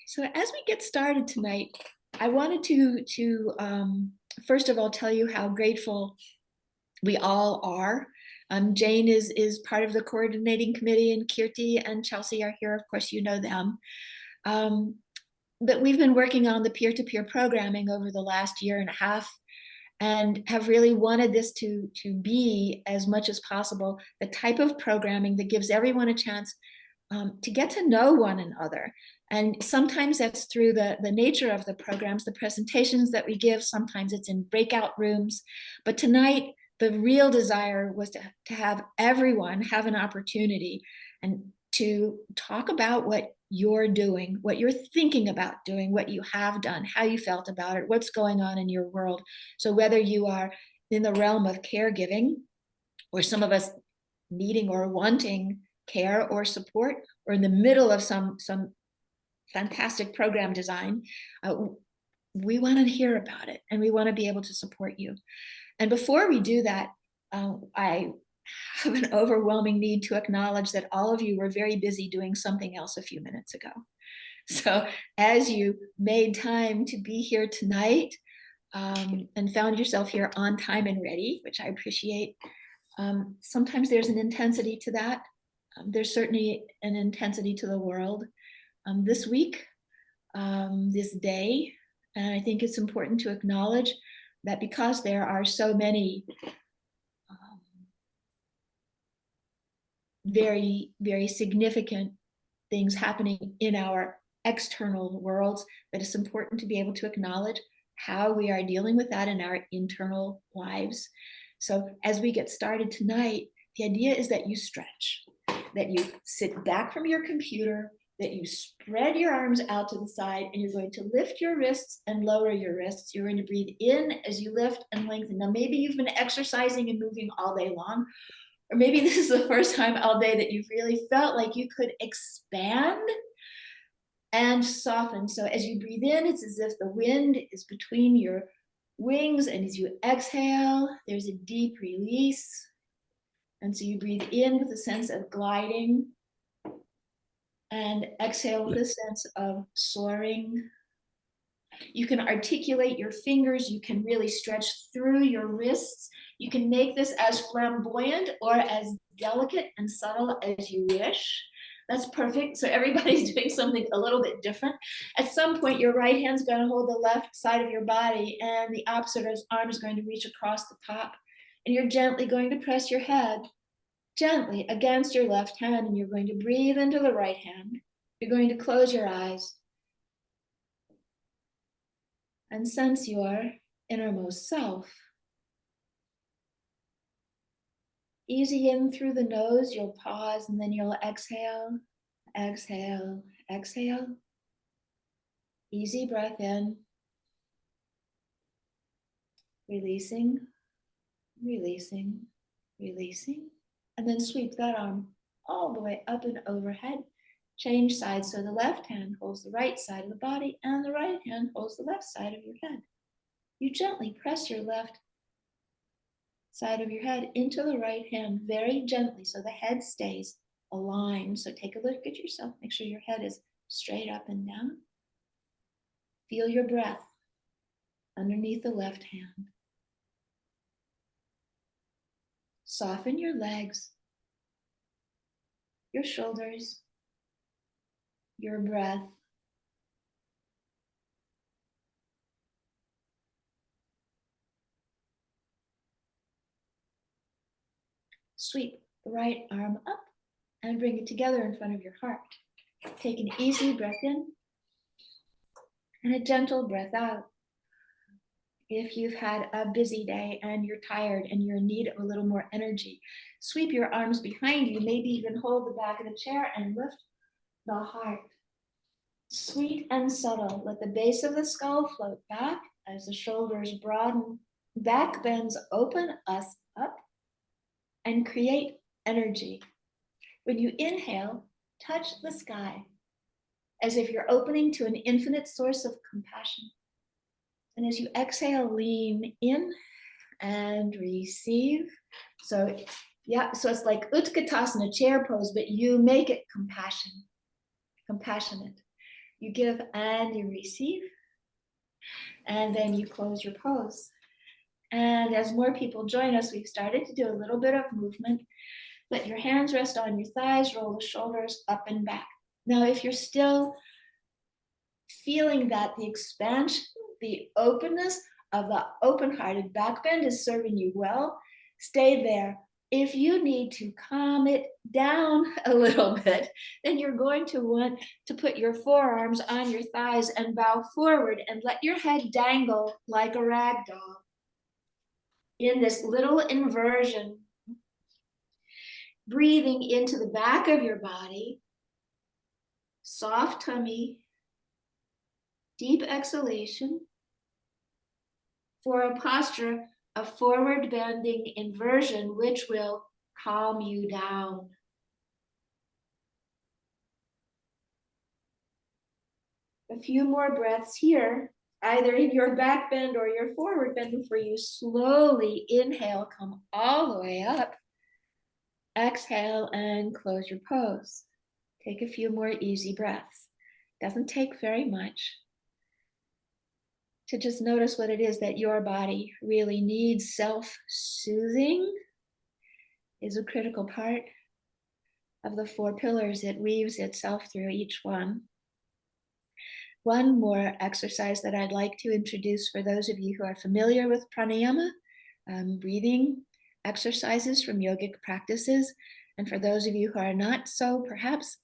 So as we get started tonight, I wanted to first of all tell you how grateful we all are. Jane is part of the coordinating committee, and Kirti and Chelsea are here. Of course, you know them. Um, but we've been working on the peer-to-peer programming over the last year and a half, and have really wanted this to be, as much as possible, the type of programming that gives everyone a chance to get to know one another. And sometimes that's through the nature of the programs, the presentations that we give. Sometimes it's in breakout rooms. But tonight, the real desire was to have everyone have an opportunity and to talk about what you're doing, what you're thinking about doing, what you have done, how you felt about it, what's going on in your world. So whether you are in the realm of caregiving, or some of us needing or wanting care or support, or in the middle of some fantastic program design, we want to hear about it and we want to be able to support you. And before we do that, I have an overwhelming need to acknowledge that all of you were very busy doing something else a few minutes ago. So as you made time to be here tonight, and found yourself here on time and ready, which I appreciate, sometimes there's an intensity to that. There's certainly an intensity to the world this week, this day. And I think it's important to acknowledge that because there are so many very, very significant things happening in our external worlds, that it's important to be able to acknowledge how we are dealing with that in our internal lives. So as we get started tonight, the idea is that you stretch, that you sit back from your computer, that you spread your arms out to the side, and you're going to lift your wrists and lower your wrists. You're going to breathe in as you lift and lengthen. Now, maybe you've been exercising and moving all day long, or maybe this is the first time all day that you've really felt like you could expand and soften. So as you breathe in, it's as if the wind is between your wings, and as you exhale, there's a deep release. And so you breathe in with a sense of gliding, and exhale with a sense of soaring. You can articulate your fingers. You can really stretch through your wrists. You can make this as flamboyant or as delicate and subtle as you wish. That's perfect. So everybody's doing something a little bit different. At some point, your right hand's going to hold the left side of your body, and the opposite arm is going to reach across the top. And you're gently going to press your head gently against your left hand, and you're going to breathe into the right hand. You're going to close your eyes and sense your innermost self. Easy in through the nose, you'll pause, and then you'll exhale, exhale, exhale. Easy breath in, releasing, releasing, releasing, and then sweep that arm all the way up and overhead. Change sides, so the left hand holds the right side of the body and the right hand holds the left side of your head. You gently press your left side of your head into the right hand, very gently, so the head stays aligned. So take a look at yourself, make sure your head is straight up and down. Feel your breath underneath the left hand. Soften your legs, your shoulders, your breath. Sweep the right arm up and bring it together in front of your heart. Take an easy breath in and a gentle breath out. If you've had a busy day and you're tired and you're in need of a little more energy, sweep your arms behind you, maybe even hold the back of the chair and lift the heart. Sweet and subtle, let the base of the skull float back as the shoulders broaden, back bends open us up and create energy. When you inhale, touch the sky as if you're opening to an infinite source of compassion. And as you exhale, lean in and receive. So it's like Utkatasana, chair pose, but you make it compassionate. You give and you receive. And then you close your pose. And as more people join us, we've started to do a little bit of movement. Let your hands rest on your thighs, roll the shoulders up and back. Now, if you're still feeling that the expansion, the openness of the open-hearted back bend is serving you well, stay there. If you need to calm it down a little bit, then you're going to want to put your forearms on your thighs and bow forward and let your head dangle like a rag doll in this little inversion. Breathing into the back of your body, soft tummy, deep exhalation for a posture of forward bending inversion, which will calm you down. A few more breaths here, either in your back bend or your forward bend, before you slowly inhale, come all the way up. Exhale and close your pose. Take a few more easy breaths. Doesn't take very much to just notice what it is that your body really needs. Self-soothing is a critical part of the 4 pillars. It weaves itself through each one. One more exercise that I'd like to introduce for those of you who are familiar with pranayama, breathing exercises from yogic practices. And for those of you who are not so, perhaps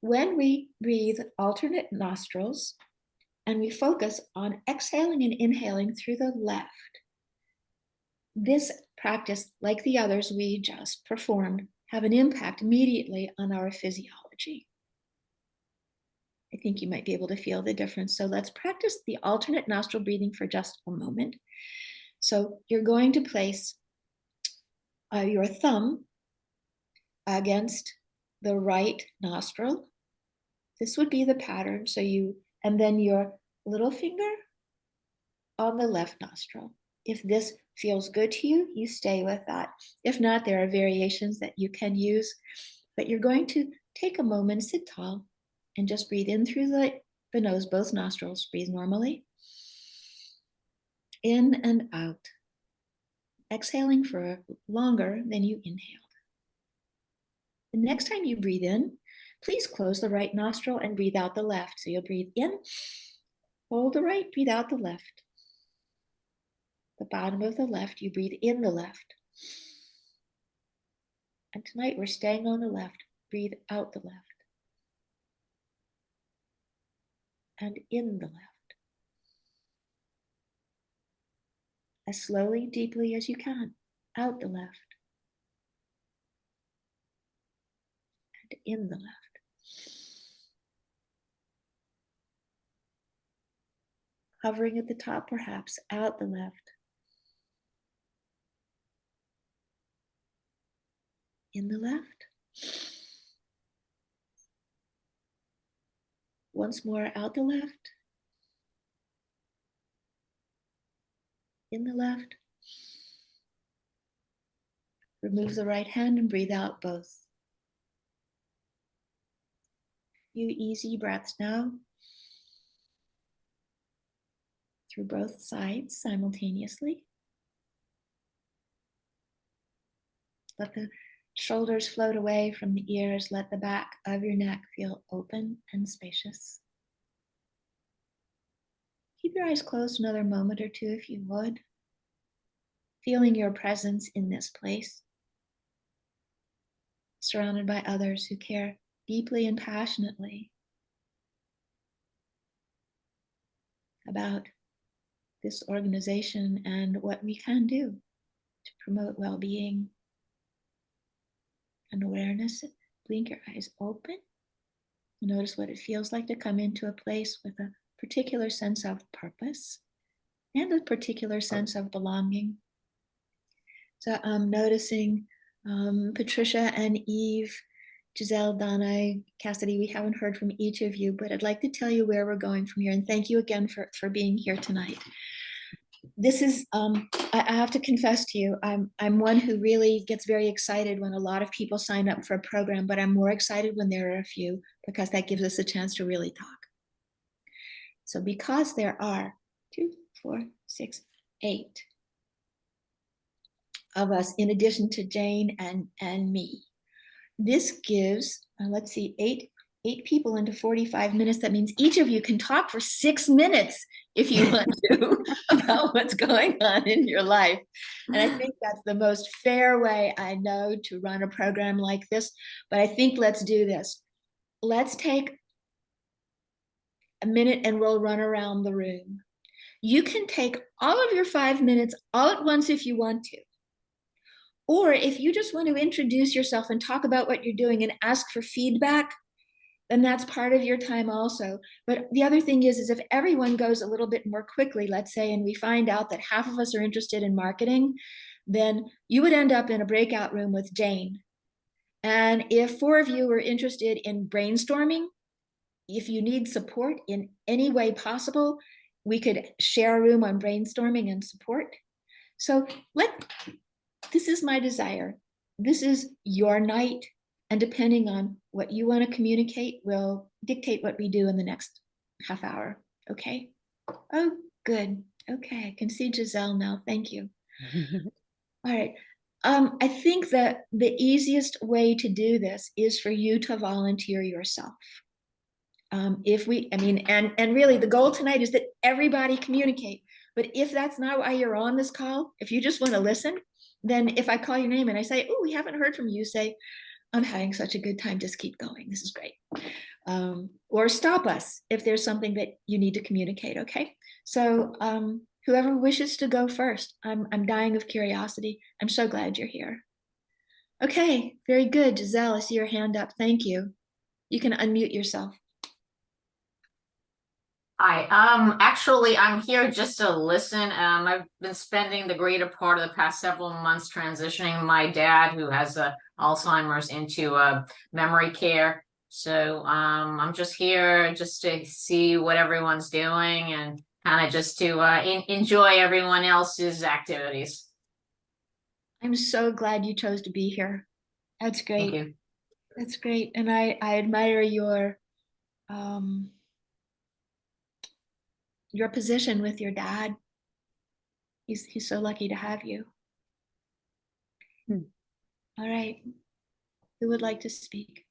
when we breathe alternate nostrils and we focus on exhaling and inhaling through the left, this practice, like the others we just performed, have an impact immediately on our physiology. I think you might be able to feel the difference. So let's practice the alternate nostril breathing for just a moment. So you're going to place your thumb against the right nostril. This would be the pattern. So and then your little finger on the left nostril. If this feels good to you, you stay with that. If not, there are variations that you can use, but you're going to take a moment, sit tall, and just breathe in through the nose, both nostrils. Breathe normally. In and out. Exhaling for longer than you inhaled. The next time you breathe in, please close the right nostril and breathe out the left. So you'll breathe in, hold the right, breathe out the left. The bottom of the left, you breathe in the left. And tonight we're staying on the left. Breathe out the left. And in the left. As slowly, deeply as you can. Out the left. And in the left. Hovering at the top, perhaps, out the left. In the left. Once more, out the left. In the left. Remove the right hand and breathe out both. Few easy breaths now. Through both sides simultaneously. Let the shoulders float away from the ears. Let the back of your neck feel open and spacious. Keep your eyes closed another moment or two if you would. Feeling your presence in this place. Surrounded by others who care deeply and passionately about this organization and what we can do to promote well-being and awareness. Blink your eyes open. Notice what it feels like to come into a place with a particular sense of purpose and a particular sense of belonging. So I'm noticing Patricia and Eve, Giselle, Donna, Cassidy, we haven't heard from each of you, but I'd like to tell you where we're going from here. And thank you again for being here tonight. This is, I have to confess to you, I'm one who really gets very excited when a lot of people sign up for a program, but I'm more excited when there are a few, because that gives us a chance to really talk. So because there are 2, 4, 6, 8 of us, in addition to Jane and me, this gives, let's see, eight people into 45 minutes. That means each of you can talk for 6 minutes if you want to about what's going on in your life. And I think that's the most fair way I know to run a program like this. But I think let's do this. Let's take a minute and we'll run around the room. You can take all of your 5 minutes all at once if you want to. Or if you just want to introduce yourself and talk about what you're doing and ask for feedback, then that's part of your time also. But the other thing is if everyone goes a little bit more quickly, let's say, and we find out that half of us are interested in marketing, then you would end up in a breakout room with Jane. And if 4 of you are interested in brainstorming, if you need support in any way possible, we could share a room on brainstorming and support. So this is my desire. This is your night. And depending on what you want to communicate will dictate what we do in the next half hour. Okay? Oh, good. Okay, I can see Giselle now. Thank you. All right. I think that the easiest way to do this is for you to volunteer yourself. And really the goal tonight is that everybody communicate. But if that's not why you're on this call, if you just want to listen, then if I call your name and I say, oh, we haven't heard from you, say, I'm having such a good time, just keep going. This is great. Or stop us if there's something that you need to communicate, okay? So whoever wishes to go first, I'm dying of curiosity. I'm so glad you're here. Okay, very good. Giselle, I see your hand up. Thank you. You can unmute yourself. Hi, actually, I'm here just to listen. I've been spending the greater part of the past several months transitioning my dad, who has Alzheimer's, into memory care. So I'm just here just to see what everyone's doing and kind of just to enjoy everyone else's activities. I'm so glad you chose to be here. That's great. Thank you. That's great. And I admire your position with your dad. He's so lucky to have you. All right. Who would like to speak?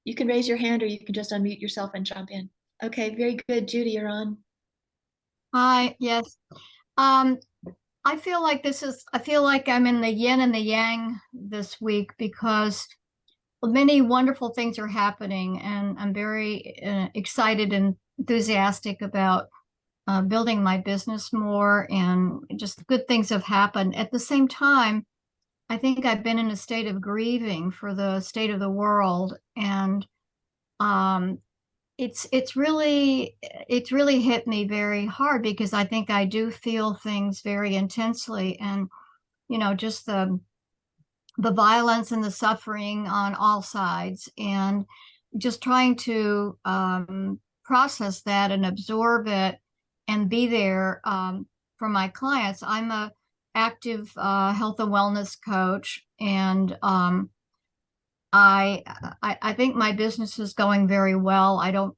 You can raise your hand or you can just unmute yourself and jump in. Okay, very good. Judy, you're on. Hi, yes. I feel like I'm in the yin and the yang this week because many wonderful things are happening, and I'm very excited and enthusiastic about building my business more, and just good things have happened. At the same time, I think I've been in a state of grieving for the state of the world, and um, it's really hit me very hard because I think I do feel things very intensely, and just the violence and the suffering on all sides, and just trying to process that and absorb it and be there for my clients. I'm a active health and wellness coach, and I think my business is going very well. I don't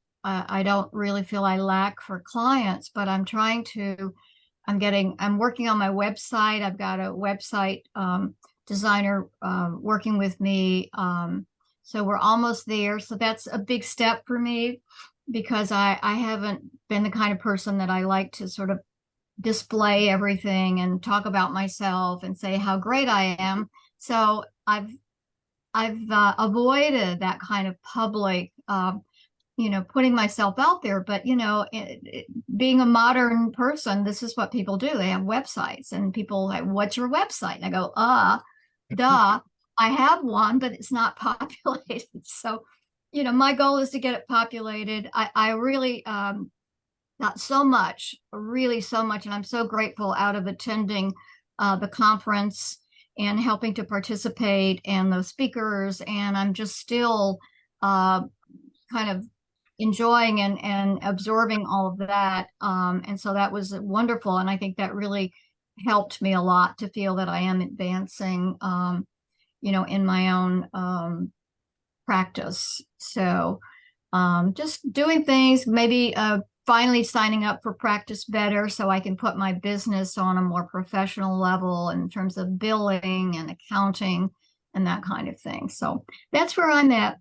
really feel I lack for clients, but I'm working on my website. I've got a website designer working with me. So we're almost there. So that's a big step for me because I haven't been the kind of person that I like to sort of display everything and talk about myself and say how great I am. So I've avoided that kind of public, putting myself out there. But, being a modern person, this is what people do. They have websites, and people like, what's your website? And I go, duh, I have one, but it's not populated. So, my goal is to get it populated. I really, not so much, really so much. And I'm so grateful out of attending the conference and helping to participate and those speakers. And I'm just still kind of enjoying and absorbing all of that. And so that was wonderful. And I think that really helped me a lot to feel that I am advancing, in my own practice. So just doing things, maybe finally signing up for Practice Better so I can put my business on a more professional level in terms of billing and accounting and that kind of thing. So that's where I'm at.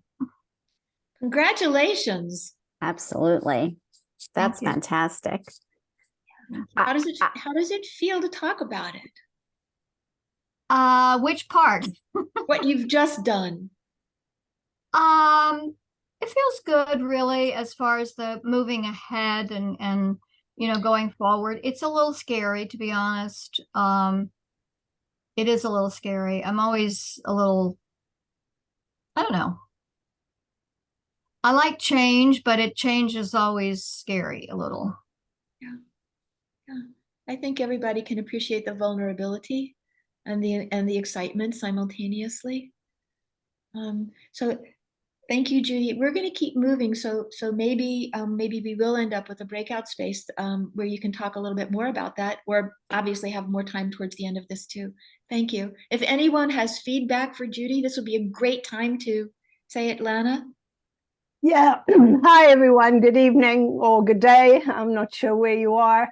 Congratulations. Absolutely. That's you. fantastic. How does it feel to talk about it? Which part? What you've just done. It feels good, really, as far as the moving ahead and going forward. It's a little scary, to be honest. It is a little scary. I'm always a little, I don't know. I like change, but change is always scary a little. Yeah. I think everybody can appreciate the vulnerability and the excitement simultaneously. So thank you, Judy. We're going to keep moving. So maybe we will end up with a breakout space where you can talk a little bit more about that, or obviously have more time towards the end of this too. Thank you. If anyone has feedback for Judy, this would be a great time to say it, Lana. Yeah. Hi, everyone. Good evening or good day. I'm not sure where you are.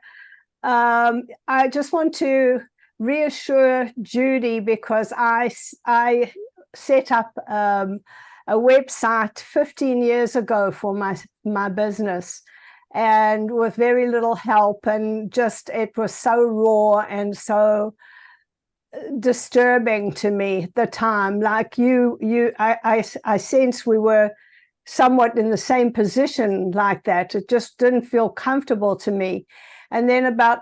I just want to reassure Judy because I set up a website 15 years ago for my business, and with very little help, and just it was so raw and so disturbing to me at the time. Like I sense we were somewhat in the same position like that. It just didn't feel comfortable to me. And then about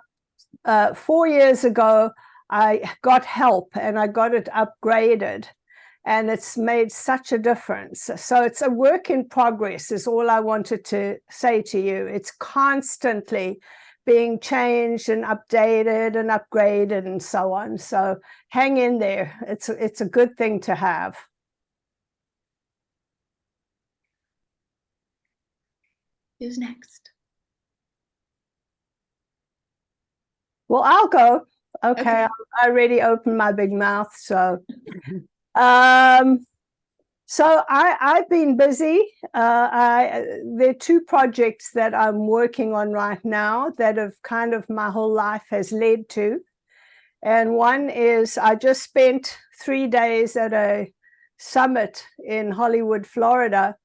4 years ago, I got help and I got it upgraded, and it's made such a difference. So it's a work in progress is all I wanted to say to you. It's constantly being changed and updated and upgraded and so on. So hang in there. It's a good thing to have. Who's next? Well, I'll go. Okay. Okay. I already opened my big mouth. So, so I've been busy. There are 2 projects that I'm working on right now that have kind of my whole life has led to. And one is I just spent 3 days at a summit in Hollywood, Florida,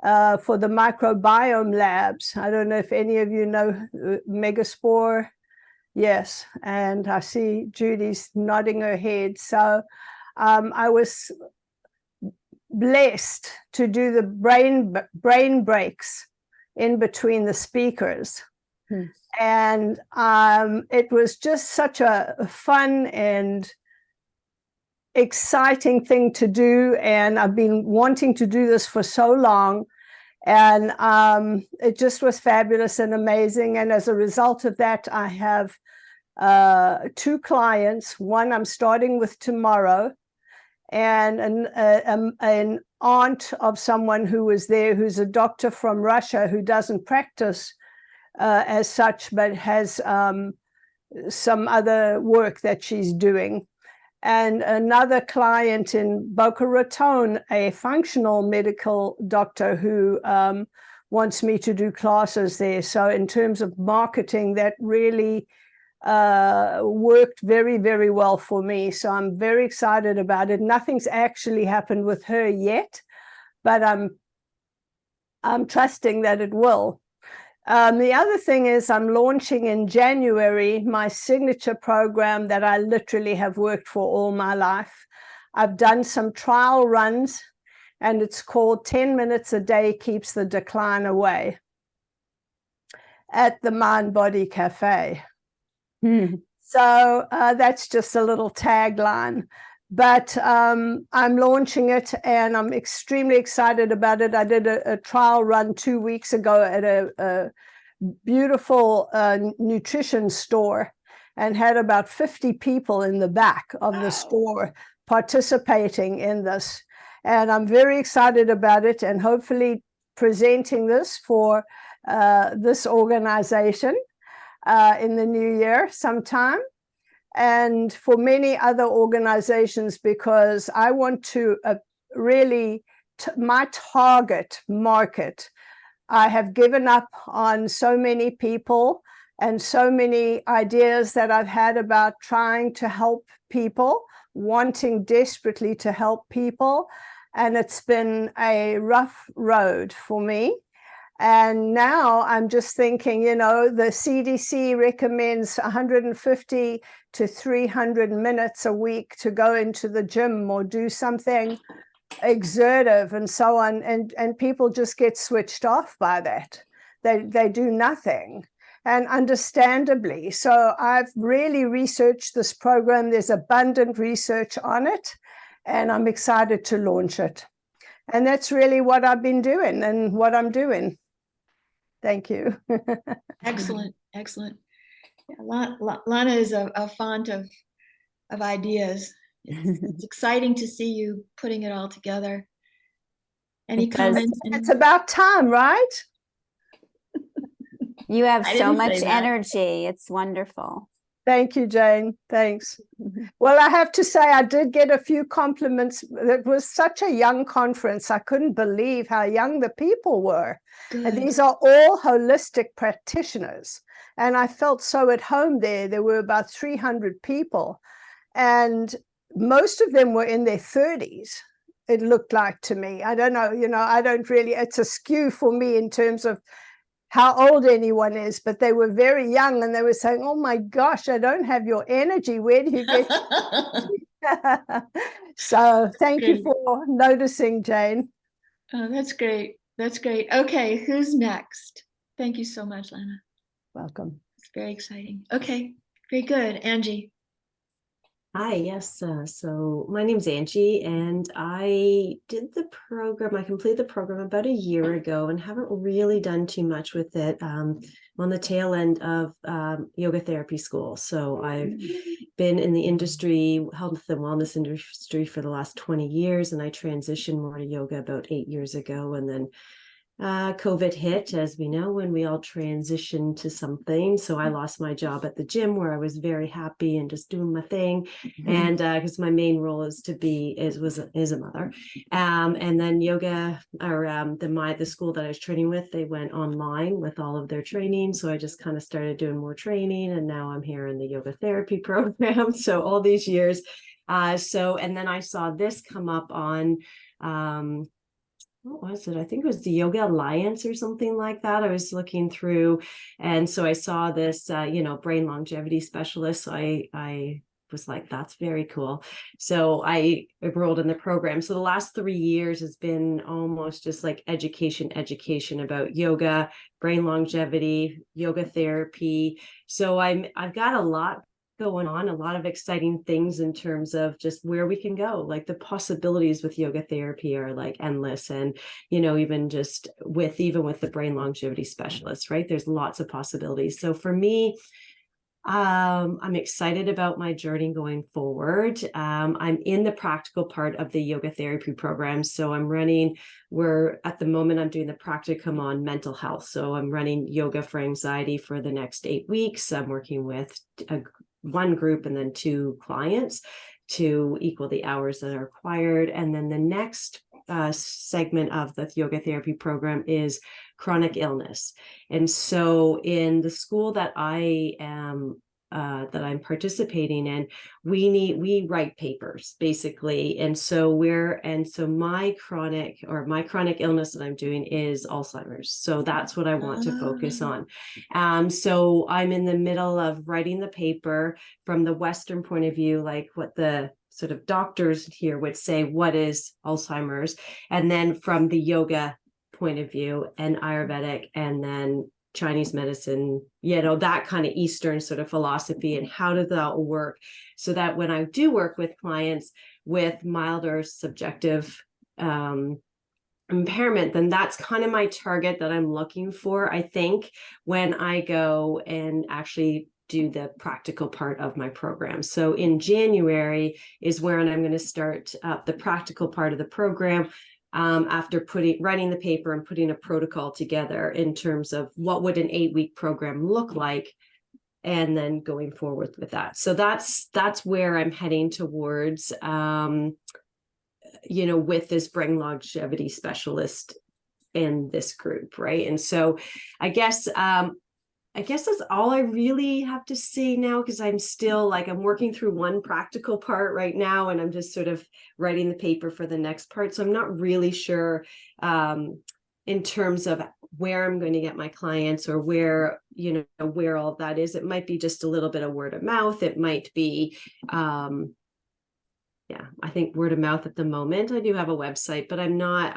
for the microbiome labs. I don't know if any of you know Megaspore. Yes, and I see Judy's nodding her head. So I was blessed to do the brain breaks in between the speakers. And it was just such a fun and exciting thing to do. And I've been wanting to do this for so long. And it just was fabulous and amazing. And as a result of that, I have 2 clients. One I'm starting with tomorrow, and an aunt of someone who was there, who's a doctor from Russia who doesn't practice as such, but has some other work that she's doing. And another client in Boca Raton, a functional medical doctor who wants me to do classes there. So in terms of marketing, that really worked very, very well for me. So I'm very excited about it. Nothing's actually happened with her yet, but I'm trusting that it will. The other thing is I'm launching in January my signature program that I literally have worked for all my life. I've done some trial runs, and it's called 10 Minutes a Day Keeps the Decline Away at the Mind Body Cafe. So that's just a little tagline. But I'm launching it, and I'm extremely excited about it. I did a trial run 2 weeks ago at a beautiful nutrition store, and had about 50 people in the back of the store participating in this. And I'm very excited about it, and hopefully presenting this for this organization in the new year sometime, and for many other organizations, because I want to really, my target market I have given up on so many people and so many ideas that I've had about trying to help people, wanting desperately to help people. And it's been a rough road for me. And now I'm just thinking, you know, the CDC recommends 150 to 300 minutes a week to go into the gym or do something exertive and so on. And people just get switched off by that. They do nothing. And understandably. So I've really researched this program. There's abundant research on it, and I'm excited to launch it. And that's really what I've been doing and what I'm doing. Thank you. Excellent, excellent. Yeah, Lana is a font of ideas. It's exciting to see you putting it all together. Any It does. comments? It's about time, right? You have I so didn't much say that. energy. It's wonderful. Thank you, Jane. Thanks. Well, I have to say, I did get a few compliments. It was such a young conference. I couldn't believe how young the people were. And Good. these are all holistic practitioners. And I felt so at home there. There were about 300 people. And most of them were in their 30s, it looked like to me. I don't know, you know, I don't really, it's a skew for me in terms of how old anyone is, but they were very young and they were saying, oh my gosh, I don't have your energy. Where do you get? So thank you Great. for noticing, Jane. Oh, that's great. That's great. Okay, who's next? Thank you so much, Lana. Welcome. It's very exciting. Okay, very good. Angie. Hi, yes. So my name's Angie, and I did the program. I completed the program about a year ago and haven't really done too much with it. On the tail end of yoga therapy school. So I've been in the industry, health and wellness industry for the last 20 years, and I transitioned more to yoga about 8 years ago. And then COVID hit, as we know, when we all transitioned to something. So I lost my job at the gym where I was very happy and just doing my thing. And because my main role is a mother. And then yoga, or the school that I was training with, they went online with all of their training. So I just kind of started doing more training, and now I'm here in the yoga therapy program. So all these years. And then I saw this come up on what was it? I think it was the Yoga Alliance or something like that. I was looking through, and so I saw this, brain longevity specialist. So I was like, that's very cool. So I enrolled in the program. So the last 3 years has been almost just like education about yoga, brain longevity, yoga therapy. So I've got a lot going on, a lot of exciting things in terms of just where we can go. Like the possibilities with yoga therapy are like endless. And, even with the brain longevity specialists, right? There's lots of possibilities. So for me, I'm excited about my journey going forward. I'm in the practical part of the yoga therapy program. So at the moment, I'm doing the practicum on mental health. So I'm running yoga for anxiety for the next 8 weeks. I'm working with one group and then 2 clients to equal the hours that are required. And then the next segment of the yoga therapy program is chronic illness. And so in the school that I am that I'm participating in, we write papers basically. And so my chronic illness that I'm doing is Alzheimer's. So that's what I want to focus on. So I'm in the middle of writing the paper from the Western point of view, like what the sort of doctors here would say, what is Alzheimer's? And then from the yoga point of view and Ayurvedic and then Chinese medicine, that kind of Eastern sort of philosophy, and how does that work so that when I do work with clients with milder subjective impairment, then that's kind of my target that I'm looking for, I think, when I go and actually do the practical part of my program. So in January is when I'm going to start the practical part of the program. After writing the paper and putting a protocol together in terms of what would an 8-week program look like, and then going forward with that. So that's where I'm heading towards, with this brain longevity specialist in this group, right? And so I guess that's all I really have to say now, because I'm still like, I'm working through one practical part right now, and I'm just sort of writing the paper for the next part. So I'm not really sure in terms of where I'm going to get my clients, or where, where all of that is. It might be just a little bit of word of mouth. It might be, I think word of mouth at the moment. I do have a website, but I'm not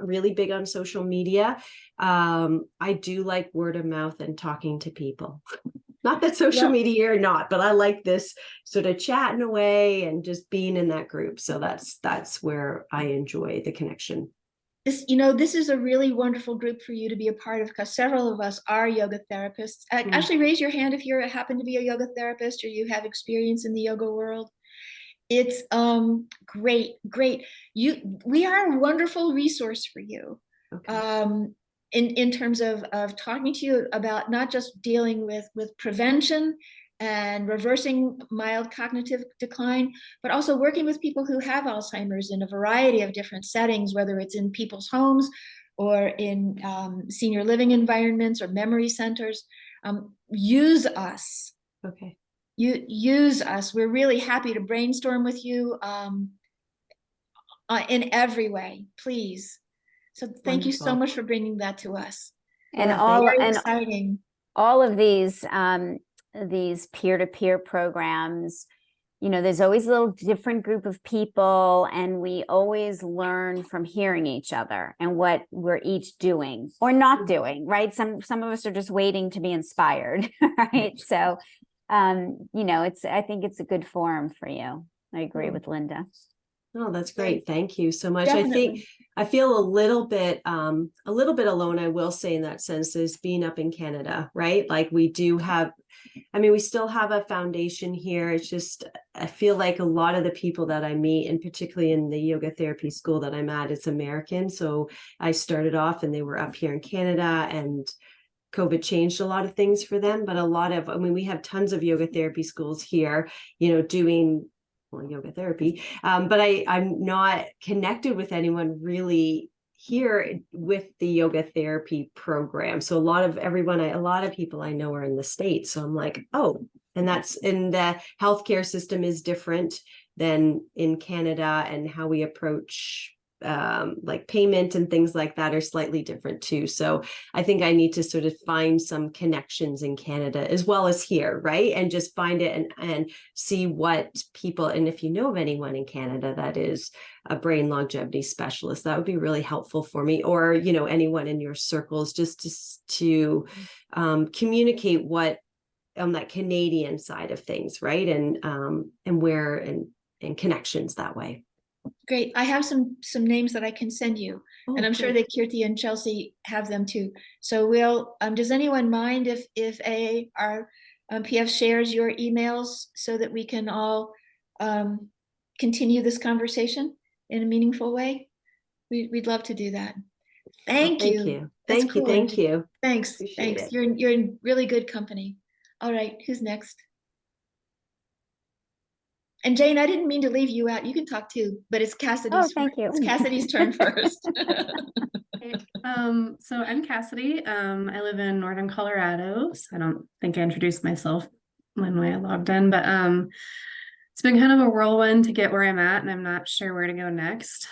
really big on social media. I do like word of mouth and talking to people. Not that social media or not, but I like this sort of chatting away and just being in that group. So that's where I enjoy the connection. This is a really wonderful group for you to be a part of, because several of us are yoga therapists. Actually, raise your hand if you happen to be a yoga therapist or you have experience in the yoga world. It's great. We are a wonderful resource for you. Okay. In terms of talking to you about not just dealing with prevention and reversing mild cognitive decline, but also working with people who have Alzheimer's in a variety of different settings, whether it's in people's homes or in senior living environments or memory centers. Use us. Okay. Use us. We're really happy to brainstorm with you in every way, please. So thank you so much for bringing that to us. And exciting. All of these peer-to-peer programs, there's always a little different group of people, and we always learn from hearing each other and what we're each doing or not doing, right? Some of us are just waiting to be inspired, right? So I think it's a good forum for you. I agree with Linda. Oh, that's great. Thank you so much. Definitely. I feel a little bit alone, I will say, in that sense, as being up in Canada, right? Like we still have a foundation here. It's just, I feel like a lot of the people that I meet, and particularly in the yoga therapy school that I'm at, it's American. So I started off and they were up here in Canada, and COVID changed a lot of things for them, but we have tons of yoga therapy schools here, doing yoga therapy. But I'm not connected with anyone really here with the yoga therapy program. So a lot of people I know are in the States. So I'm like, oh, and the healthcare system is different than in Canada, and how we approach like payment and things like that are slightly different too. So I think I need to sort of find some connections in Canada as well as here, right? And just find it and see what people, and if you know of anyone in Canada that is a brain longevity specialist, that would be really helpful for me. Or, anyone in your circles, just to communicate what on that Canadian side of things, right? And where and connections that way. Great. I have some names that I can send you, and I'm sure that Kirti and Chelsea have them too. So we'll. Does anyone mind if our PF shares your emails so that we can all continue this conversation in a meaningful way? We'd love to do that. Thank you. Thank you. Thanks. Appreciate it. You're in really good company. All right. Who's next? And Jane, I didn't mean to leave you out. You can talk too, but it's Cassidy's. Oh, thank you. It's Cassidy's turn first. So I'm Cassidy. I live in Northern Colorado. So I don't think I introduced myself when I logged in, but it's been kind of a whirlwind to get where I'm at, and I'm not sure where to go next.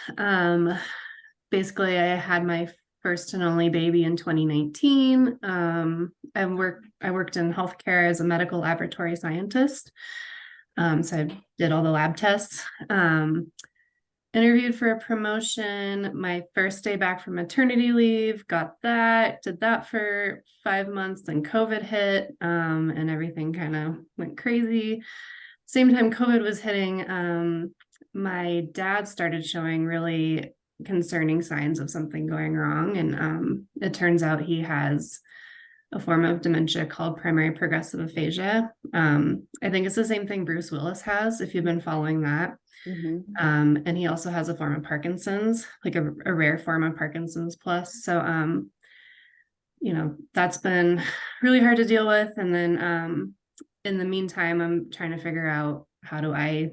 Basically, I had my first and only baby in 2019. I worked in healthcare as a medical laboratory scientist. So I did all the lab tests, interviewed for a promotion, my first day back from maternity leave, did that for 5 months, then COVID hit, and everything kind of went crazy. Same time COVID was hitting, my dad started showing really concerning signs of something going wrong. And it turns out he has a form of dementia called primary progressive aphasia. I think it's the same thing Bruce Willis has, if you've been following that. And he also has a form of Parkinson's, like a rare form of Parkinson's plus. So, that's been really hard to deal with. And then in the meantime, I'm trying to figure out, how do I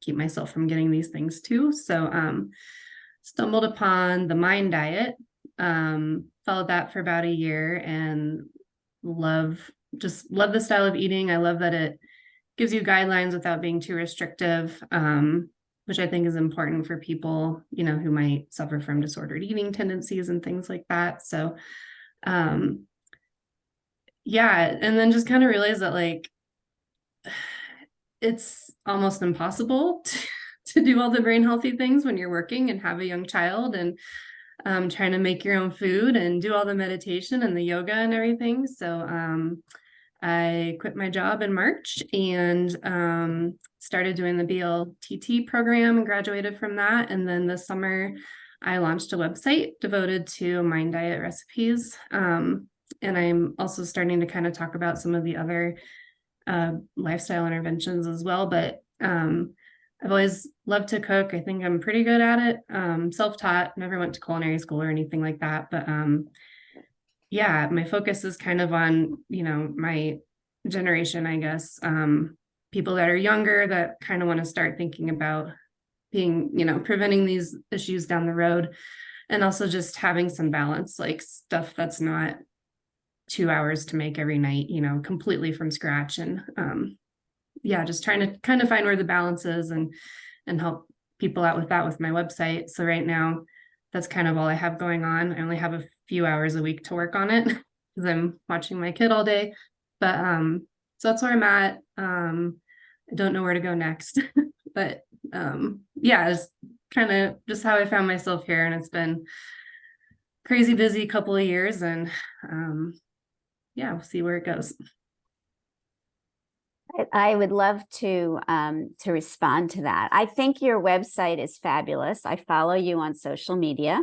keep myself from getting these things too? So stumbled upon the Mind Diet. Followed that for about a year and just love the style of eating. I love that it gives you guidelines without being too restrictive, which I think is important for people, you know, who might suffer from disordered eating tendencies and things like that. So, yeah, and then just kind of realize that like it's almost impossible to do all the brain healthy things when you're working and have a young child and trying to make your own food and do all the meditation and the yoga and everything. So I quit my job in March and started doing the BLTT program and graduated from that. And then this summer, I launched a website devoted to mind diet recipes. And I'm also starting to kind of talk about some of the other lifestyle interventions as well. But I've always loved to cook. I think I'm pretty good at it. Self-taught, never went to culinary school or anything like that. But yeah, my focus is kind of on, you know, my generation, I guess, people that are younger that kind of want to start thinking about being, you know, preventing these issues down the road, and also just having some balance, like stuff that's not 2 hours to make every night, you know, completely from scratch. And yeah, just trying to kind of find where the balance is and help people out with that with my website. So right now, that's kind of all I have going on. I only have a few hours a week to work on it because I'm watching my kid all day. But so that's where I'm at. I don't know where to go next, but yeah, it's kind of just how I found myself here, and it's been crazy busy couple of years, and yeah, we'll see where it goes. I would love to respond to that. I think your website is fabulous. I follow you on social media,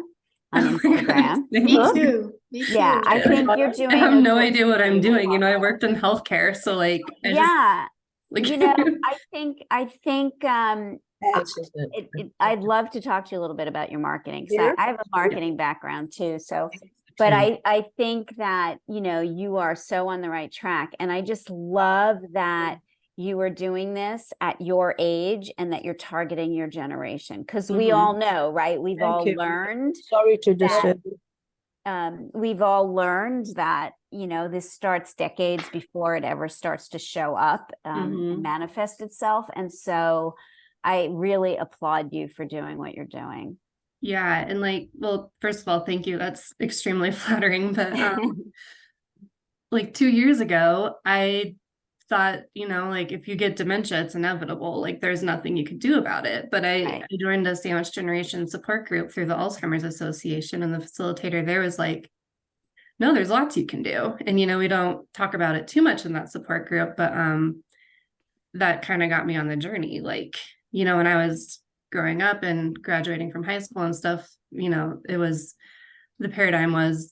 on Instagram. Me too. Me too. Yeah, I think you're doing. I have no idea what I'm doing. You know, I worked in healthcare, so like, yeah, like, you know, I think I'd love to talk to you a little bit about your marketing. So I have a marketing background too. So, but I think that, you know, you are so on the right track, and I just love that you are doing this at your age and that you're targeting your generation, because we all know, right? We've all learned. Sorry to disturb you. We've all learned that, you know, this starts decades before it ever starts to show up, and manifest itself. And so I really applaud you for doing what you're doing. Yeah. And like, well, first of all, thank you. That's extremely flattering. But like 2 years ago, I thought, you know, like if you get dementia, it's inevitable. Like there's nothing you could do about it. But I joined a sandwich generation support group through the Alzheimer's Association, and the facilitator there was like, no, there's lots you can do. And, you know, we don't talk about it too much in that support group, but that kind of got me on the journey. Like, you know, when I was growing up and graduating from high school and stuff, you know, it was, the paradigm was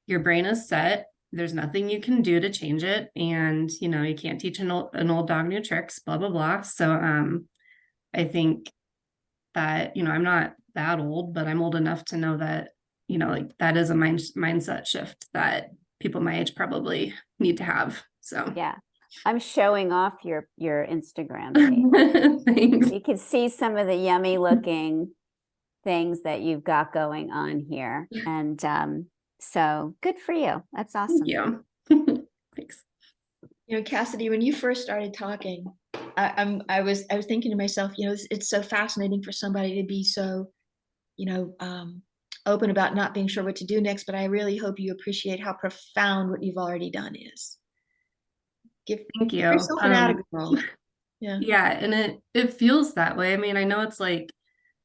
your brain is set. There's nothing you can do to change it. And, you know, you can't teach an old dog new tricks, blah, blah, blah. So I think that, you know, I'm not that old, but I'm old enough to know that, you know, like that is a mindset shift that people my age probably need to have. So yeah, I'm showing off your Instagram page. Thanks. You can see some of the yummy looking things that you've got going on here. And so good for you. That's awesome. Thank you. Thanks. You know, Cassidy, when you first started talking, I was thinking to myself, you know, it's so fascinating for somebody to be so, you know, open about not being sure what to do next. But I really hope you appreciate how profound what you've already done is. Thank you. Yourself an attic girl. Yeah. Yeah, and it feels that way. I mean, I know it's like,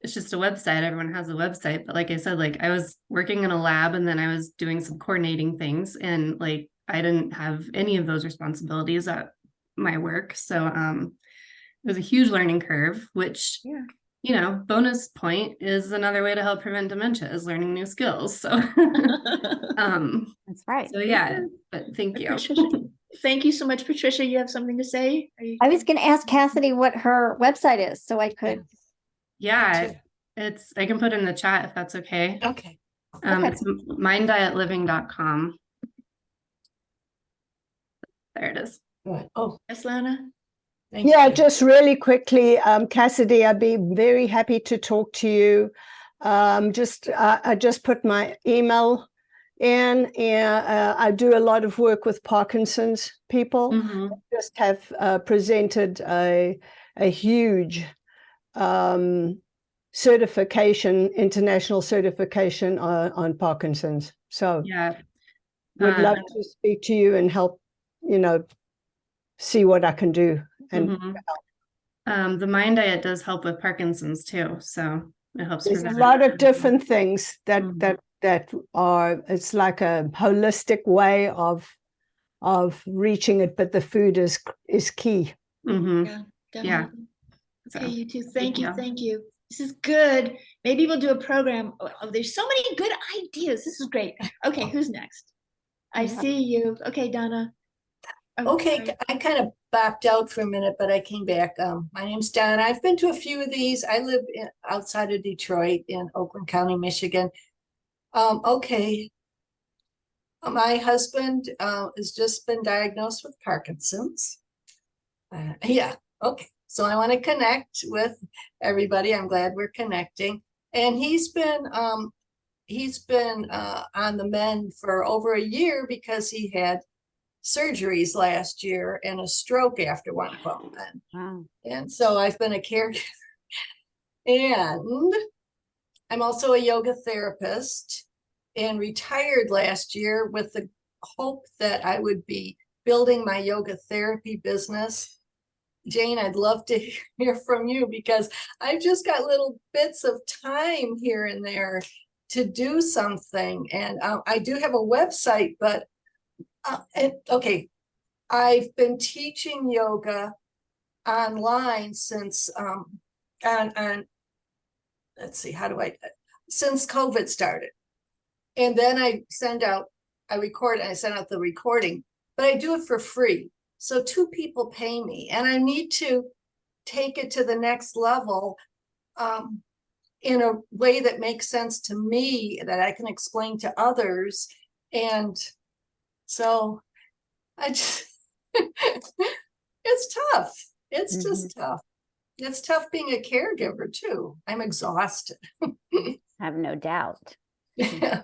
it's just a website. Everyone has a website, but like I said, like I was working in a lab, and then I was doing some coordinating things, and like I didn't have any of those responsibilities at my work. So it was a huge learning curve, which, you know, bonus point is another way to help prevent dementia is learning new skills. So that's right. So yeah, but thank you. Thank you so much, Patricia. You have something to say? I was going to ask Cassidy what her website is, so I could. Yeah, I can put it in the chat if that's okay. Okay. It's minddiatliving.com. There it is. Oh, yes, Lana. Yeah, just really quickly, Cassidy, I'd be very happy to talk to you. I just put my email in, and I do a lot of work with Parkinson's people. Mhm. Just have presented a huge certification, international certification on Parkinson's. So Yeah. would love to speak to you and help, see what I can do. And the mind diet does help with Parkinson's too, so it helps there's a prevent lot it. of different things that Mhm. that are, it's like a holistic way of reaching it, but the food is key. Mhm. Yeah, Yeah. definitely. So, Okay, you too. Thank you. you. Thank you. This is good. Maybe we'll do a program. Oh, there's so many good ideas. This is great. Okay, who's next? I see you. Okay, Donna. Oh, Okay, sorry. I kind of backed out for a minute, but I came back. My name's Don. I've been to a few of these. I live outside of Detroit in Oakland County, Michigan. Okay. My husband has just been diagnosed with Parkinson's. Yeah, okay. So I want to connect with everybody. I'm glad we're connecting. And he's been on the mend for over a year because he had surgeries last year and a stroke after one of them. Wow. And so I've been a caregiver. And I'm also a yoga therapist and retired last year with the hope that I would be building my yoga therapy business. Jane, I'd love to hear from you because I've just got little bits of time here and there to do something. And I do have a website, but okay, I've been teaching yoga online since on let's see, since COVID started. And then I send out the recording, but I do it for free. So 2 people pay me, and I need to take it to the next level in a way that makes sense to me, that I can explain to others. And so I just, it's tough. It's just tough. It's tough being a caregiver too. I'm exhausted. Have no doubt. Yeah.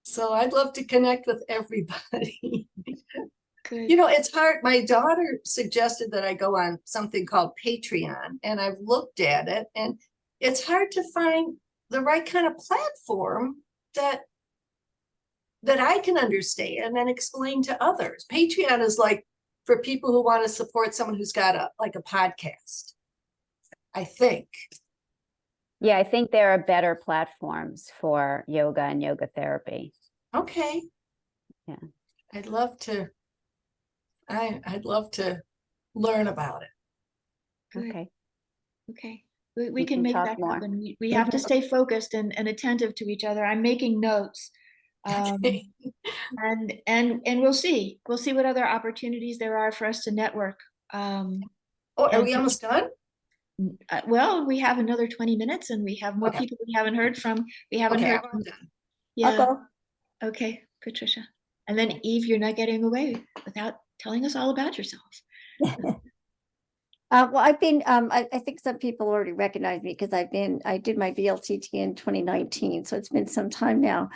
So I'd love to connect with everybody. Good. It's hard. My daughter suggested that I go on something called Patreon, and I've looked at it, and it's hard to find the right kind of platform that I can understand and explain to others. Patreon is like for people who want to support someone who's got a podcast, I think. Yeah, I think there are better platforms for yoga and yoga therapy. Okay. Yeah. I'd love to learn about it. Good. Okay. Okay. We We can can make talk that more. happen. We have to stay focused and attentive to each other. I'm making notes. And we'll see. We'll see what other opportunities there are for us to network. Are and- we almost done? Well, we have another 20 minutes and we have more Okay. people we haven't heard from. We haven't Okay, heard I'm from. done. Yeah. I'll go. Okay, Patricia. And then Eve, you're not getting away without telling us all about yourself. Well, I've been, I think some people already recognize me because I did my VLTT in 2019, so it's been some time now.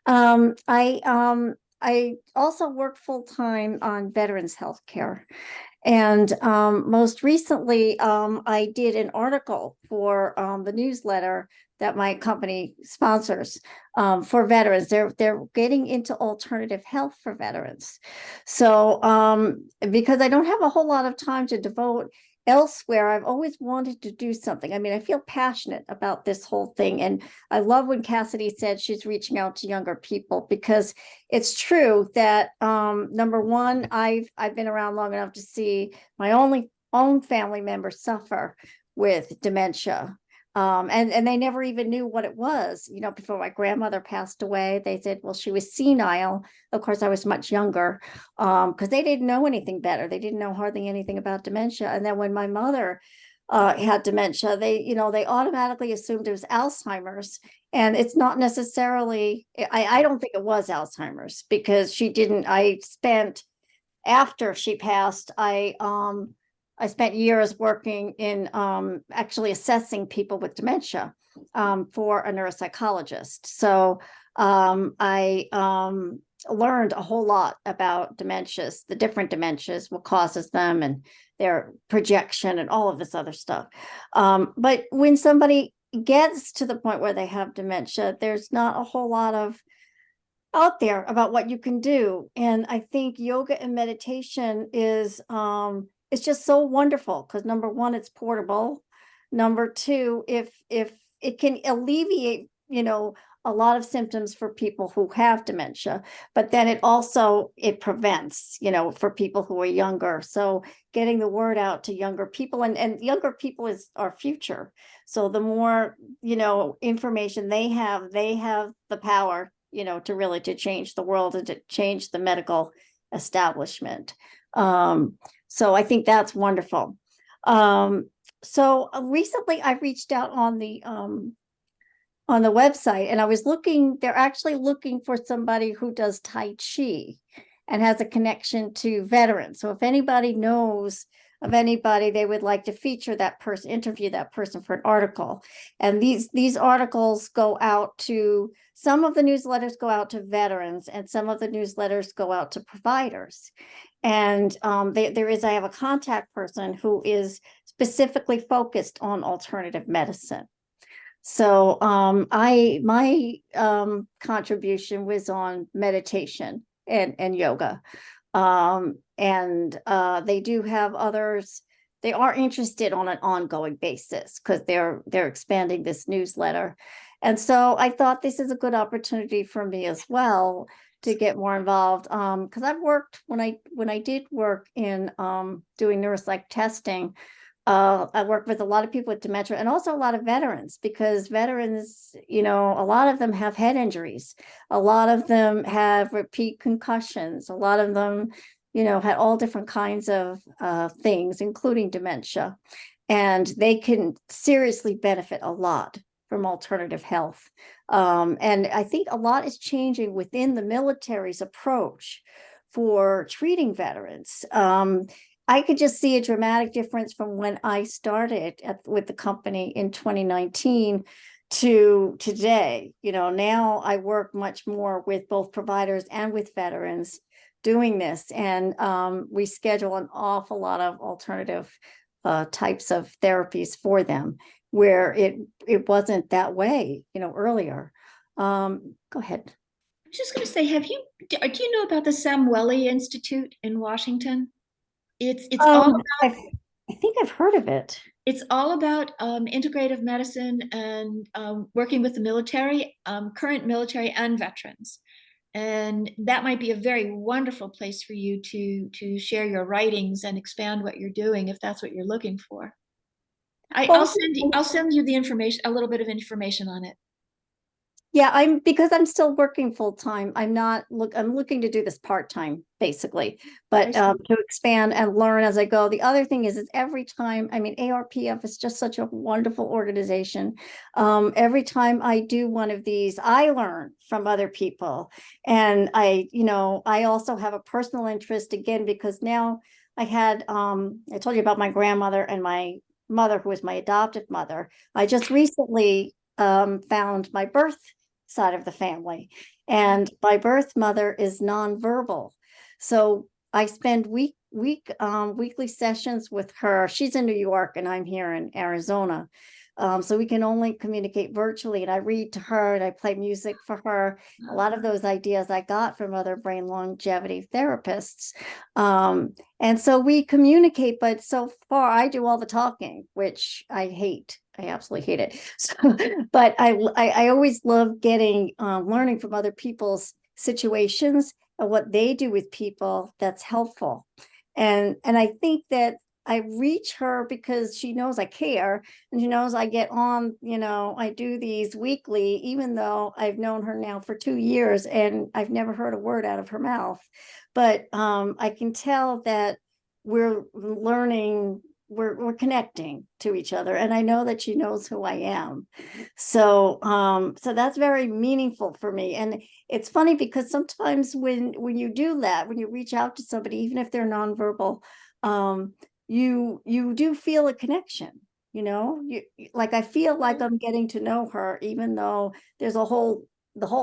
I also work full-time on veterans healthcare. And most recently, I did an article for the newsletter that my company sponsors for veterans. They're getting into alternative health for veterans. So because I don't have a whole lot of time to devote elsewhere, I've always wanted to do something. I mean, I feel passionate about this whole thing. And I love when Cassidy said she's reaching out to younger people, because it's true that number one, I've been around long enough to see my own family members suffer with dementia. And they never even knew what it was. Before my grandmother passed away, they said, well, she was senile. Of course, I was much younger because they didn't know anything better. They didn't know hardly anything about dementia. And then when my mother had dementia, they automatically assumed it was Alzheimer's. And it's not necessarily, I don't think it was Alzheimer's, because after she passed, I I spent years working in actually assessing people with dementia for a neuropsychologist. So I learned a whole lot about dementias, the different dementias, what causes them, and their projection and all of this other stuff. But when somebody gets to the point where they have dementia, there's not a whole lot of out there about what you can do. And I think yoga and meditation is it's just so wonderful because number one, it's portable. Number two, if it can alleviate, a lot of symptoms for people who have dementia, but then it prevents, for people who are younger. So getting the word out to younger people, and younger people is our future. So the more, information they have the power, to change the world and to change the medical establishment. So I think that's wonderful. So recently I reached out on the website, and I was looking, they're actually looking for somebody who does Tai Chi and has a connection to veterans. So if anybody knows of anybody they would like to feature that person, interview that person for an article. And these articles go out to, some of the newsletters go out to veterans, and some of the newsletters go out to providers. And I have a contact person who is specifically focused on alternative medicine. So my contribution was on meditation and yoga. And they do have others. They are interested on an ongoing basis because they're expanding this newsletter. And so I thought this is a good opportunity for me as well to get more involved. Because I've worked, when I did work in doing neuropsych testing, I worked with a lot of people with dementia and also a lot of veterans, because veterans, a lot of them have head injuries. A lot of them have repeat concussions. A lot of them, had all different kinds of things, including dementia. And they can seriously benefit a lot from alternative health. And I think a lot is changing within the military's approach for treating veterans. I could just see a dramatic difference from when I started with the company in 2019 to today. Now I work much more with both providers and with veterans doing this. And we schedule an awful lot of alternative types of therapies for them, where it wasn't that way, earlier. Go ahead. I was just going to say, do you know about the Samueli Institute in Washington? It's all about, I think I've heard of it. It's all about integrative medicine and working with the military, current military and veterans. And that might be a very wonderful place for you to share your writings and expand what you're doing, if that's what you're looking for. I'll send you the information, a little bit of information on it. Yeah, because I'm still working full time. I'm looking to do this part time, basically, but to expand and learn as I go. The other thing is every time, ARPF is just such a wonderful organization. Every time I do one of these, I learn from other people. And I also have a personal interest, again, because now I told you about my grandmother and my mother, who was my adoptive mother. I just recently found my birth side of the family, and my birth mother is nonverbal. So I spend weekly sessions with her. She's in New York and I'm here in Arizona. So we can only communicate virtually, and I read to her and I play music for her. A lot of those ideas I got from other brain longevity therapists. And so we communicate, but so far I do all the talking, which I hate. I absolutely hate it. So, but I always love getting learning from other people's situations and what they do with people that's helpful. And I think that I reach her because she knows I care, and she knows I get on, I do these weekly, even though I've known her now for 2 years and I've never heard a word out of her mouth. But I can tell that we're learning, we're connecting to each other, and I know that she knows who I am. So that's very meaningful for me. And it's funny because sometimes when you do that, when you reach out to somebody, even if they're nonverbal, you do feel a connection, like I feel like I'm getting to know her, even though there's the whole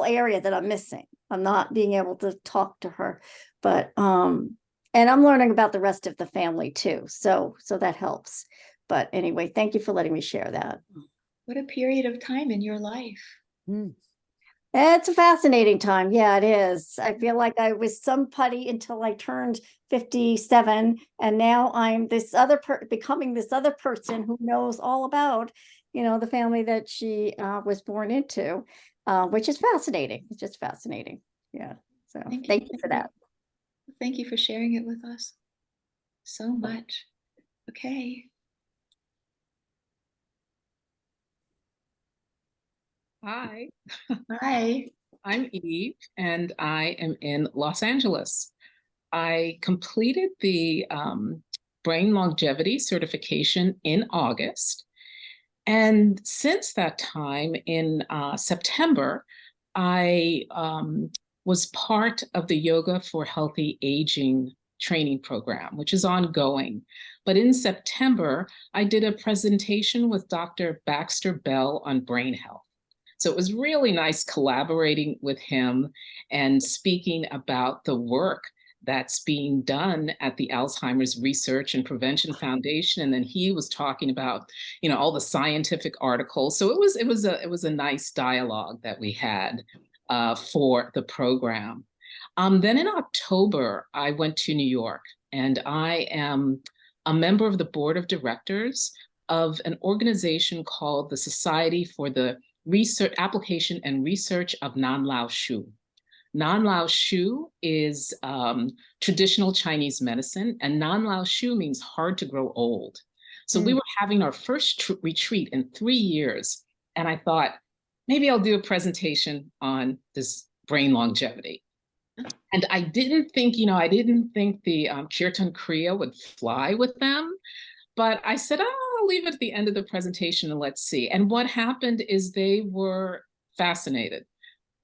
area that I'm missing. I'm not being able to talk to her, but and I'm learning about the rest of the family too. So that helps. But anyway, thank you for letting me share that. What a period of time in your life. It's a fascinating time. Yeah, it is. I feel like I was some putty until I turned 57, and now I'm becoming this other person who knows all about, the family that she was born into, which is fascinating. It's just fascinating. Yeah. So thank you for that. Thank you for sharing it with us so much. Okay. Hi, Hi. I'm Eve, and I am in Los Angeles. I completed the brain longevity certification in August. And since that time, in September, I was part of the Yoga for Healthy Aging training program, which is ongoing. But in September, I did a presentation with Dr. Baxter Bell on brain health. So it was really nice collaborating with him and speaking about the work that's being done at the Alzheimer's Research and Prevention Foundation. And then he was talking about, all the scientific articles. So it was a nice dialogue that we had for the program. Then in October, I went to New York, and I am a member of the board of directors of an organization called the Society for the Research, Application and Research of Nanlao Shu. Nanlao Shu is traditional Chinese medicine, and Nanlao Shu means hard to grow old. So we were having our first retreat in 3 years, and I thought, maybe I'll do a presentation on this brain longevity. And I didn't think the Kirtan Kriya would fly with them. But I said, I'll leave it at the end of the presentation and let's see. And what happened is they were fascinated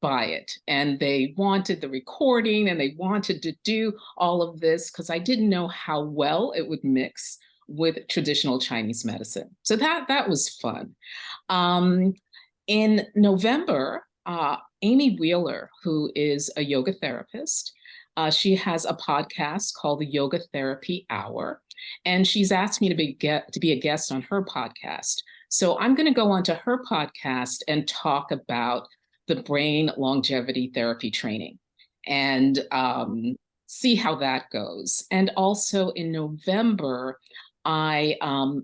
by it, and they wanted the recording, and they wanted to do all of this because I didn't know how well it would mix with traditional Chinese medicine. So that was fun. In November, Amy Wheeler, who is a yoga therapist, she has a podcast called the Yoga Therapy Hour, and she's asked me to be a guest on her podcast. So I'm going to go onto her podcast and talk about the brain longevity therapy training and see how that goes. And also in November, I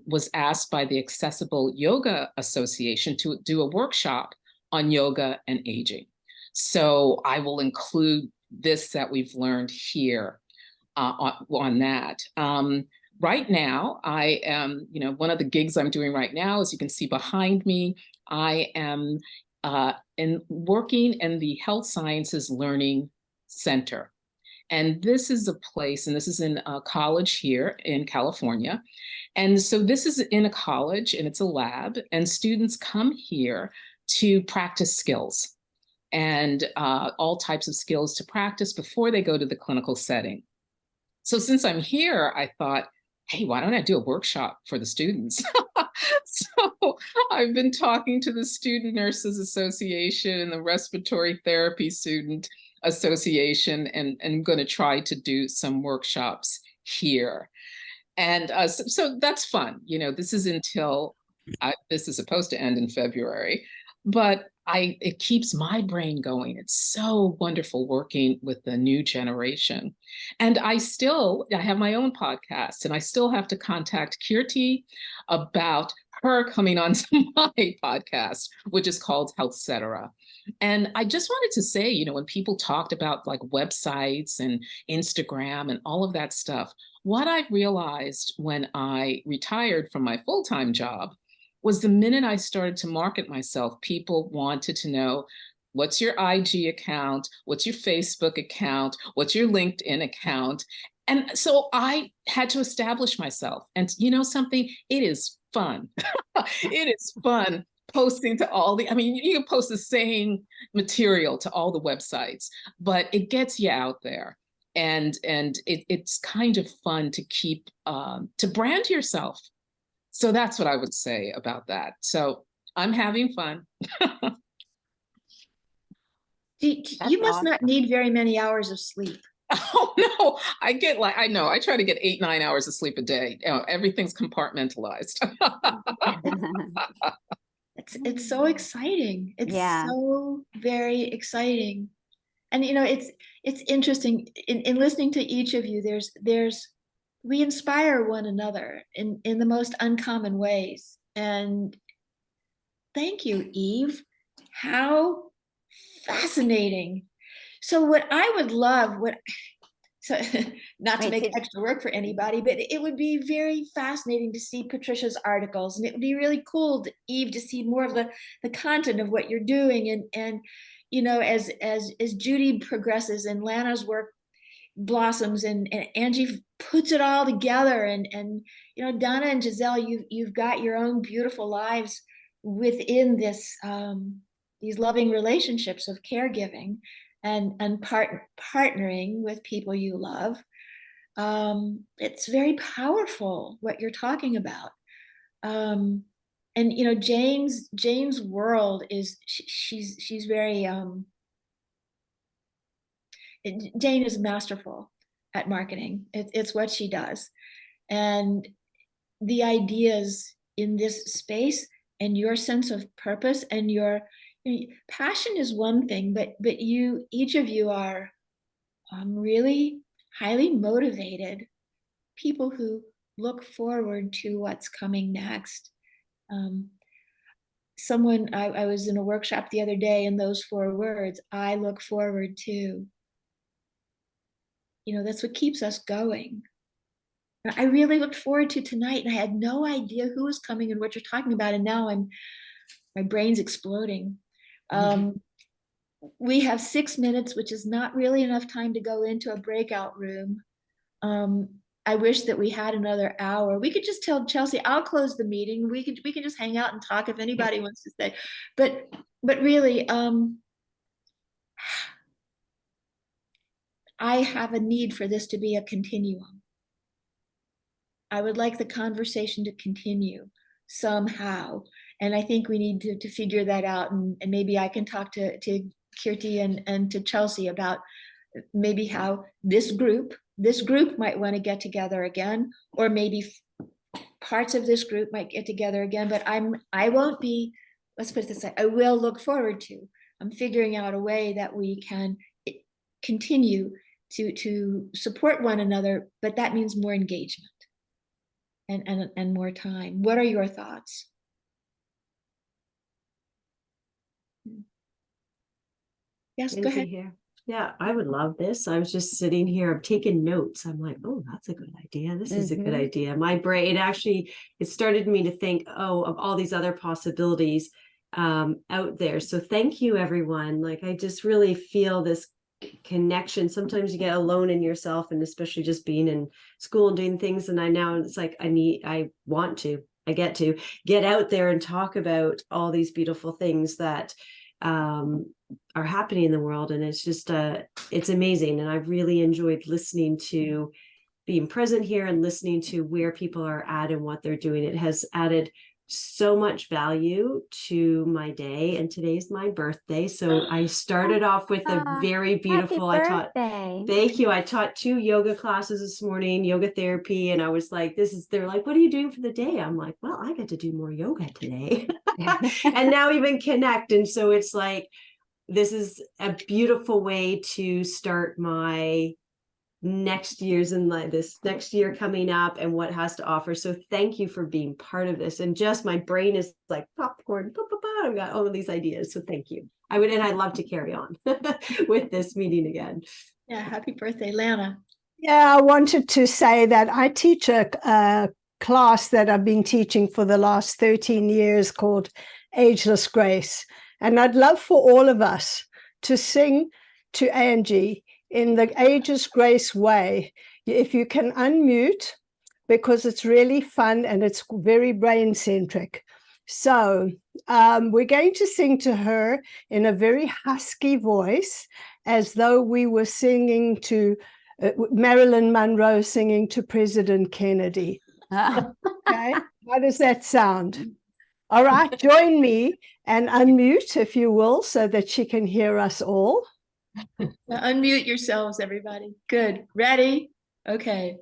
was asked by the Accessible Yoga Association to do a workshop on yoga and aging. So I will include this that we've learned here on that. Right now, I am, one of the gigs I'm doing right now, as you can see behind me, I am working in the Health Sciences Learning Center. And this is a place, and this is in a college here in California. And so this is in a college, and it's a lab, and students come here to practice skills and all types of skills to practice before they go to the clinical setting. So since I'm here, I thought, hey, why don't I do a workshop for the students? So I've been talking to the Student Nurses Association and the Respiratory Therapy Student Association, and I'm going to try to do some workshops here. And so that's fun. This is this is supposed to end in February, but it keeps my brain going. It's so wonderful working with the new generation. And I have my own podcast, and I still have to contact Kirti about her coming on to my podcast, which is called Health Cetera. And I just wanted to say, when people talked about like websites and Instagram and all of that stuff, what I realized when I retired from my full-time job was the minute I started to market myself, people wanted to know, what's your IG account? What's your Facebook account? What's your LinkedIn account? And so I had to establish myself. And something, it is fun. It is fun posting to you can post the same material to all the websites, but it gets you out there. and it's kind of fun to keep to brand yourself. So that's what I would say about that. So I'm having fun. You must not need very many hours of sleep. Oh no, I know, I try to get 8-9 hours of sleep a day. Everything's compartmentalized. It's so exciting. It's so very exciting. And it's interesting in listening to each of you, we inspire one another in the most uncommon ways. And thank you, Eve. How fascinating. So what I would love, so not to make extra work for anybody, but it would be very fascinating to see Patricia's articles, and it would be really cool, Eve, to see more of the content of what you're doing, and as Judy progresses and Lana's work blossoms and Angie puts it all together, and Donna and Giselle, you've got your own beautiful lives within this these loving relationships of caregiving and partnering with people you love. It's very powerful what you're talking about. And Jane's world is she's very Jane is masterful at marketing. It's what she does. And the ideas in this space and your sense of purpose and your passion is one thing, but each of you are really highly motivated people who look forward to what's coming next. I was in a workshop the other day, and those 4 words, I look forward to, that's what keeps us going. I really looked forward to tonight, and I had no idea who was coming and what you're talking about, and now my brain's exploding. We have 6 minutes, which is not really enough time to go into a breakout room. I wish that we had another hour. We could just tell Chelsea, I'll close the meeting. We can just hang out and talk if anybody wants to stay. But really, I have a need for this to be a continuum. I would like the conversation to continue somehow. And I think we need to figure that out. And maybe I can talk to Kirti and to Chelsea about maybe how this group might want to get together again, or maybe parts of this group might get together again. But I won't be, let's put it this way, I will look forward to. I'm figuring out a way that we can continue to support one another, but that means more engagement and more time. What are your thoughts? Yes, go ahead. Here. Yeah, I would love this. I was just sitting here, I'm taking notes. I'm like, oh, that's a good idea. This is a good idea. My brain, it started me to think, of all these other possibilities out there. So thank you, everyone. Like, I just really feel this connection. Sometimes you get alone in yourself, and especially just being in school and doing things. And it's like, I get to get out there and talk about all these beautiful things that are happening in the world. And it's just it's amazing. And I've really enjoyed listening to being present here and listening to where people are at and what they're doing. It has added so much value to my day, and today's my birthday. So I started off with a very beautiful, thank you. I taught 2 yoga classes this morning, yoga therapy. And I was like, they're like, what are you doing for the day? I'm like, well, I get to do more yoga today and now even connect. And so it's like, this is a beautiful way to start my next year's and like this next year coming up and what has to offer. So thank you for being part of this. And just my brain is like popcorn. I've got all of these ideas. So thank you. I'd love to carry on with this meeting again. Yeah. Happy birthday, Lana. Yeah, I wanted to say that I teach a class that I've been teaching for the last 13 years called Ageless Grace. And I'd love for all of us to sing to Angie in the Ageless Grace way. If you can unmute, because it's really fun and it's very brain-centric. So we're going to sing to her in a very husky voice, as though we were singing to Marilyn Monroe singing to President Kennedy. Okay, how does that sound? All right, join me and unmute if you will, so that she can hear us all. Now unmute yourselves, everybody. Good. Ready? Okay.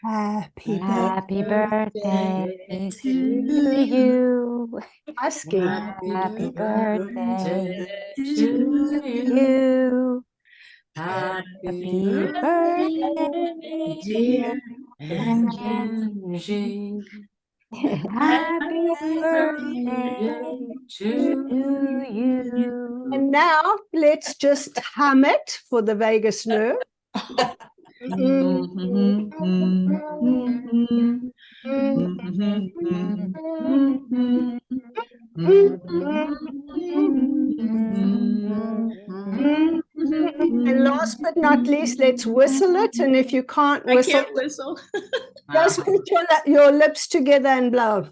Happy Happy birthday to to you. Husky. Happy birthday to to you. you. Happy Happy birthday, dear Angie. Happy birthday to you. And now let's just hum it for the vagus nerve. And last but not least, let's whistle it. And if you can't I whistle, can't whistle. just put your lips together and blow.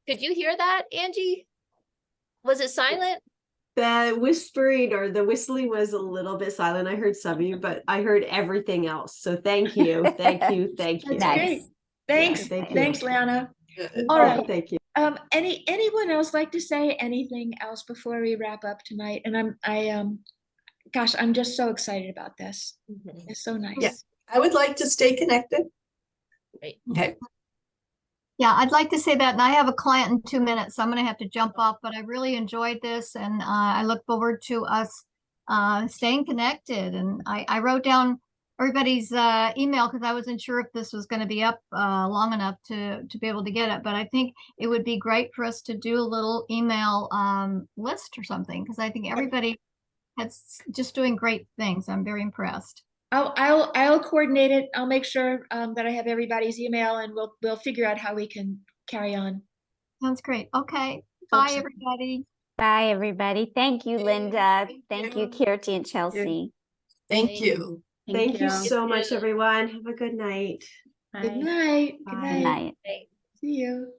Could you hear that, Angie? Was it silent? The whispering or the whistling was a little bit silent. I heard some of you, but I heard everything else. So thank you. Thank you. Thank you. That's great. Thanks. Yeah, thank you. Thanks, Lana. Good. All right. Thank you. Anyone else like to say anything else before we wrap up tonight? And gosh, I'm just so excited about this. It's so nice. Yeah. I would like to stay connected. Great. Okay. Yeah, I'd like to say that, and I have a client in 2 minutes, so I'm going to have to jump off, but I really enjoyed this, and I look forward to us staying connected. And I wrote down everybody's email because I wasn't sure if this was going to be up long enough to be able to get it, but I think it would be great for us to do a little email list or something, because I think everybody has just doing great things. I'm very impressed. I'll coordinate it. I'll make sure that I have everybody's email, and we'll figure out how we can carry on. Sounds great. Okay. Bye, so. everybody. Bye, everybody. Thank you, Linda. Thank you, Kirti and Chelsea. Thank you. Thank you so much, everyone. Have a good night. Good night. Good Bye. night. Good night. See you.